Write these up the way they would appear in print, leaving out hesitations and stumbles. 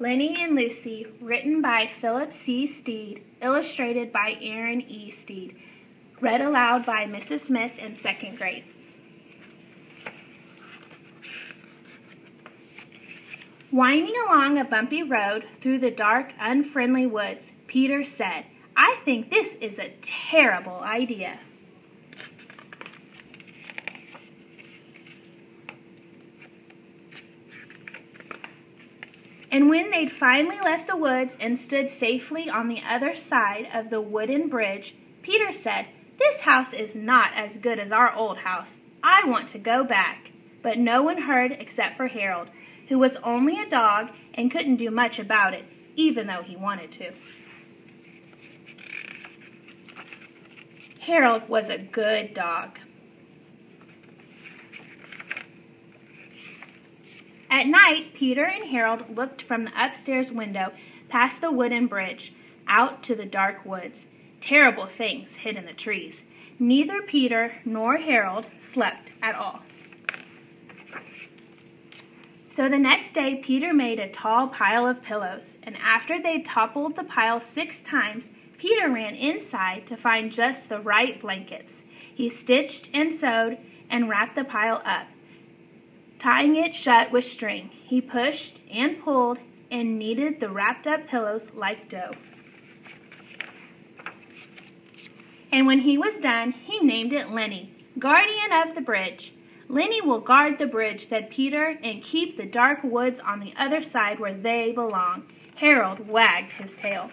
Lenny and Lucy, written by Philip C. Steed, illustrated by Aaron E. Steed, read aloud by Mrs. Smith in 2nd grade. Winding along a bumpy road through the dark, unfriendly woods, Peter said, "I think this is a terrible idea." And when they'd finally left the woods and stood safely on the other side of the wooden bridge, Peter said, "This house is not as good as our old house. I want to go back." But no one heard except for Harold, who was only a dog and couldn't do much about it, even though he wanted to. Harold was a good dog. At night, Peter and Harold looked from the upstairs window past the wooden bridge, out to the dark woods. Terrible things hid in the trees. Neither Peter nor Harold slept at all. So the next day, Peter made a tall pile of pillows, and after they'd toppled the pile 6 times, Peter ran inside to find just the right blankets. He stitched and sewed and wrapped the pile up, tying it shut with string. He pushed and pulled and kneaded the wrapped-up pillows like dough. And when he was done, he named it Lenny, guardian of the bridge. "Lenny will guard the bridge," said Peter, "and keep the dark woods on the other side where they belong." Harold wagged his tail.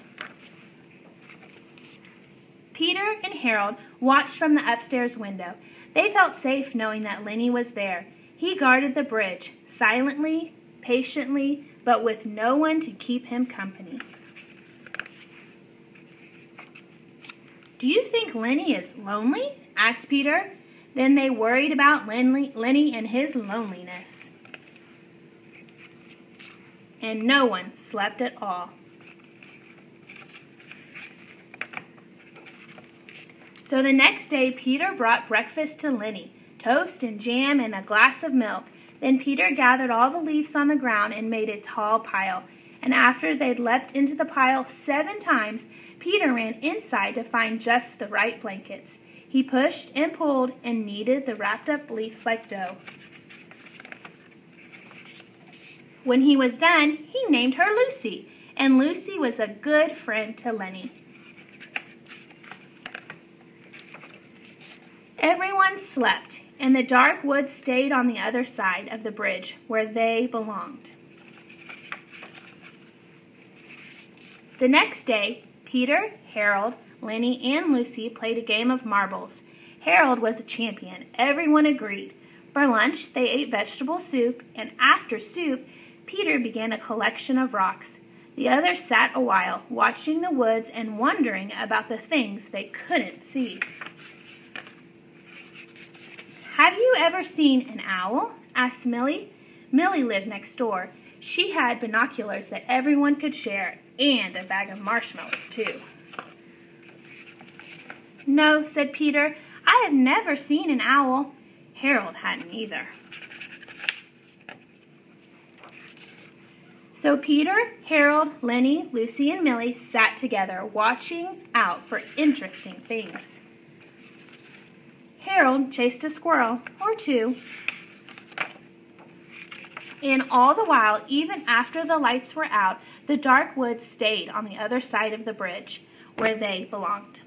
Peter and Harold watched from the upstairs window. They felt safe knowing that Lenny was there. He guarded the bridge, silently, patiently, but with no one to keep him company. "Do you think Lenny is lonely?" asked Peter. Then they worried about Lenny and his loneliness. And no one slept at all. So the next day, Peter brought breakfast to Lenny, toast and jam and a glass of milk. Then Peter gathered all the leaves on the ground and made a tall pile. And after they'd leapt into the pile 7 times, Peter ran inside to find just the right blankets. He pushed and pulled and kneaded the wrapped-up leaves like dough. When he was done, he named her Lucy, and Lucy was a good friend to Lenny. Everyone slept, and the dark woods stayed on the other side of the bridge where they belonged. The next day, Peter, Harold, Lenny, and Lucy played a game of marbles. Harold was a champion. Everyone agreed. For lunch, they ate vegetable soup, and after soup, Peter began a collection of rocks. The others sat a while, watching the woods and wondering about the things they couldn't see. "Have you ever seen an owl?" asked Millie. Millie lived next door. She had binoculars that everyone could share, and a bag of marshmallows, too. "No," said Peter. "I have never seen an owl." Harold hadn't either. So Peter, Harold, Lenny, Lucy, and Millie sat together, watching out for interesting things. Harold chased a squirrel or 2. And all the while, even after the lights were out, the dark woods stayed on the other side of the bridge where they belonged.